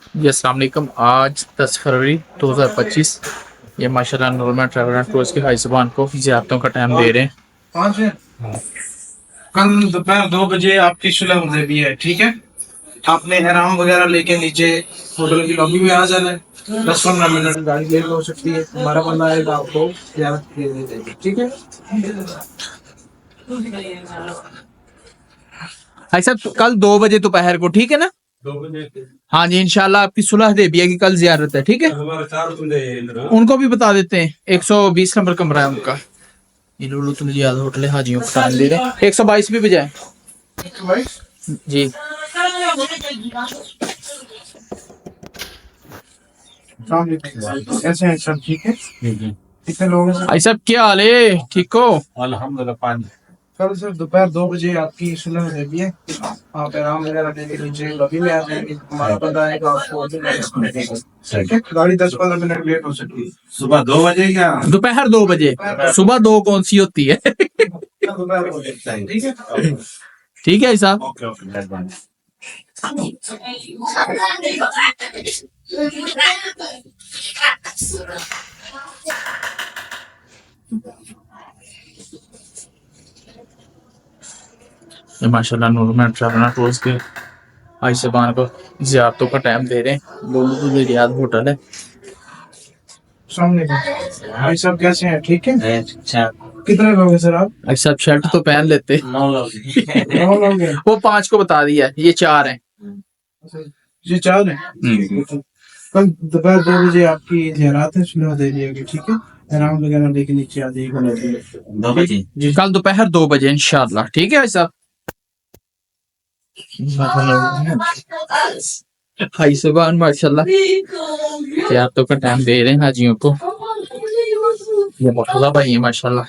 जी अस्सलाम वालेकुम। आज 10 फरवरी 2025 ये माशाल्लाह नॉर्मल ट्रैवल एंड टूर्स के हाई ज़ुबान को ज़ियारतों का टाइम दे रहे हैं। पाँच है। कल दोपहर 2 बजे आपकी सुलह हुदैबिया भी है, ठीक है। आपने एहराम वगैरह लेके नीचे होटल की लॉबी में आ जाना है। 10-15 मिनट गाड़ी लेट हो सकती है, हमारा बंदा आएगा आपको ज़ियारत के लिए देगा, ठीक है। भाई साहब कल 2 बजे दोपहर को, ठीक है ना? 2 बजे हाँ जी, इंशाल्लाह आपकी सुलह हुदैबिया की कल ज़ियारत है, ठीक है। हमारे 4 बंदे हैं इधर। उनको भी बता देते हैं। 120 नंबर कमरा है उनका। ये लुलु तुम याद होटल है, हाजियों का टाइम दे रहे हैं। 122 भी बजाय भाई जी। ऐसे हैं सब, ठीक है। कितने लोग हैं सर? भाई साहब क्या हाल है, ठीक हो? अल्हम्दुलिल्लाह। कल सर दोपहर 2 बजे आपकी सुलह हुदैबिया है। आप एहराम वगैरह लेके नीचे लॉबी में आ जाएंगे, हमारा बंदा आएगा आपको देगा, ठीक है। गाड़ी 10-15 मिनट लेट हो सकती है। सुबह 2 बजे या दोपहर 2 बजे? सुबह 2 कौन सी होती है? दोपहर हो सकता है, ठीक है। ठीक है भाई साहब। ओके ओके, मेहरबानी। ये माशाल्लाह नूरमहल ट्रैवल एंड टूर्स के हाई ज़ुबान को ज़ियारतों का टाइम दे रहे हैं। लुलु रियाद होटल है। सामने भाई साहब कैसे हैं, ठीक है। अच्छा, कितने लोग हैं सर आप? भाई साहब शर्ट तो पहन लेते। 9 लोग। 9 लोग हैं। वो 5 को बता दिया, ये 4 हैं। ये 4 है। कल दोपहर 2 बजे आपकी ज़ियारत है सुलह हुदैबिया की, ठीक है। एहराम वगैरह लेके नीचे आ जाइएगा लॉबी में। 2 बजे जी, कल दोपहर 2 बजे इंशाल्लाह, ठीक है भाई साहब। हाई ज़ुबान माशाल्लाह ज़ियारतों का टाइम दे रहे हैं हाजियों को। ये मुर्तज़ा भाई है माशाल्लाह।